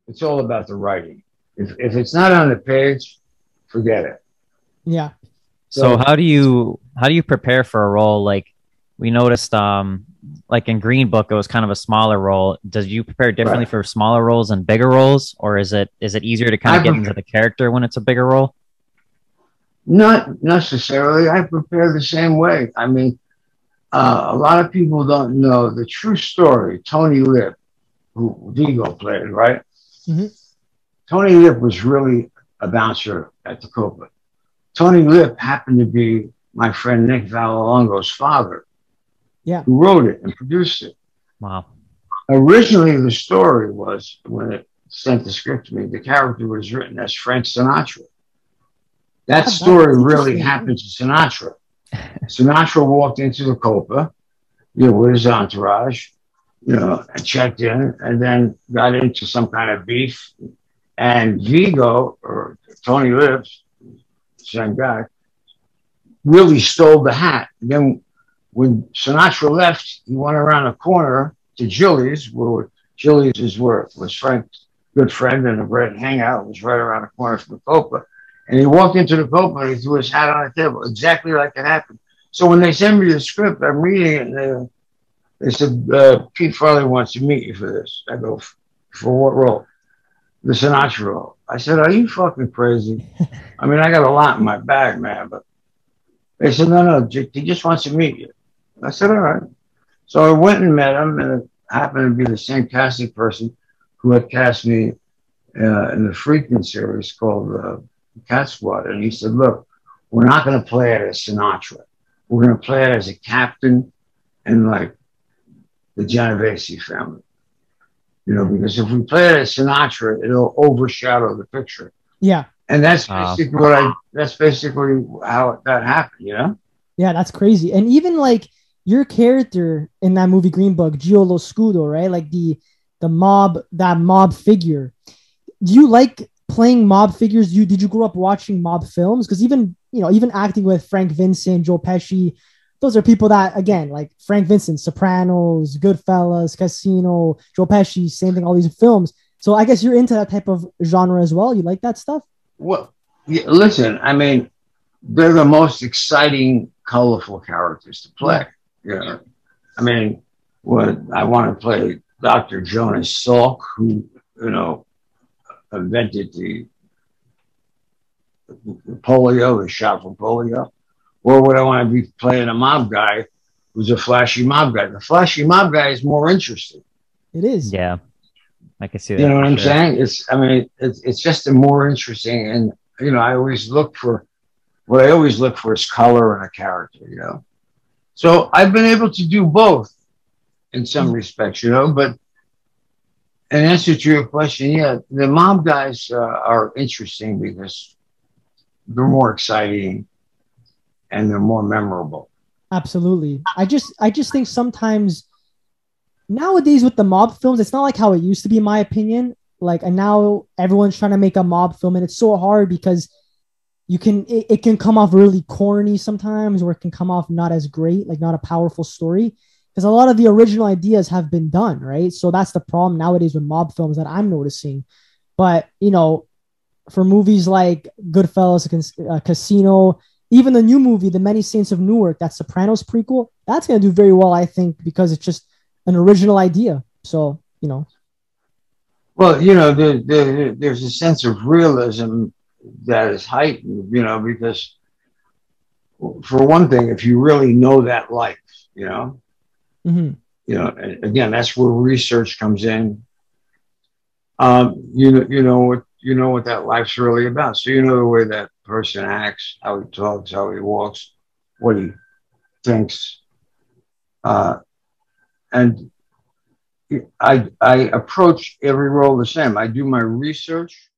It's all about the writing. If it's not on the page, forget it. Yeah. So So how do you prepare for a role? Like we noticed like in Green Book it was kind of a smaller role. Does you prepare differently right, for smaller roles and bigger roles, or is it easier to kind I of get into prepare, the character when it's a bigger role? not necessarily. I prepare the same way. I mean, a lot of people don't know the true story. Tony Lip, who Vigo played, right? Hmm. Tony Lip was really a bouncer at the Copa. Tony Lip happened to be my friend Nick Vallelongo's father, Yeah. who wrote it and produced it. Wow. Originally, the story was when it sent the script to me, the character was written as Frank Sinatra. That story That's really interesting. happened to Sinatra. Sinatra walked into the Copa, with his entourage, and checked in, and then got into some kind of beef. And Vigo, or Tony Lips, same guy, really stole the hat. And then when Sinatra left, he went around the corner to Jilly's, where Jilly's is where was Frank's good friend and a great hangout. It was right around the corner from the Copa. And he walked into the Copa and he threw his hat on the table, exactly like it happened. So when they send me the script, I'm reading it, and they said, Pete Farley wants to meet you for this. I go, for what role? The Sinatra role. I said, are you fucking crazy? I mean, I got a lot in my bag, man, but they said, no, no, he just wants to meet you. I said, all right. So I went and met him, and it happened to be the same casting person who had cast me in the Freakin' series called Cat Squad. And he said, look, we're not going to play it as Sinatra. We're going to play it as a captain and like the Genovese family. Because if we play it as Sinatra, it'll overshadow the picture. Yeah. And that's Wow. basically that's basically how that happened. Yeah, that's crazy. And even like your character in that movie Green Book, Gio Lo Scudo, right? Like the mob, that mob figure. Do you like playing mob figures? Did you grow up watching mob films? Because even acting with Frank Vincent, Joe Pesci, those are people that, again, like Frank Vincent, Sopranos, Goodfellas, Casino, Joe Pesci, same thing, all these films. So I guess you're into that type of genre as well. You like that stuff? Well, yeah, listen, I mean, they're the most exciting, colorful characters to Yeah. play. You know, I mean, when I want to play Dr. Jonas Salk, who invented the polio, the shot for polio, or would I want to be playing a mob guy who's a flashy mob guy? The flashy mob guy is more interesting. It is. Yeah, I can see You that know what for I'm sure. saying? It's just a more interesting, and I always look for what I always look for is color and a character. So I've been able to do both in some Mhm. respects. But in answer to your question, yeah, the mob guys are interesting because they're more exciting and they're more memorable. Absolutely. I just think sometimes nowadays with the mob films, it's not like how it used to be, in my opinion. Like, and now everyone's trying to make a mob film, and it's so hard because it can come off really corny sometimes, or it can come off not as great, like not a powerful story. Because a lot of the original ideas have been done, right? So that's the problem nowadays with mob films that I'm noticing. But for movies like Goodfellas, Casino, even the new movie, The Many Saints of Newark, that Sopranos prequel, that's going to do very well, I think, because it's just an original idea. So. Well, there's a sense of realism that is heightened, because for one thing, if you really know that life, you know, Mhm. and again, that's where research comes in. You know what that life's really about. So you know the way that person acts, how he talks, how he walks, what he thinks, uh, and I approach every role the same. I do my research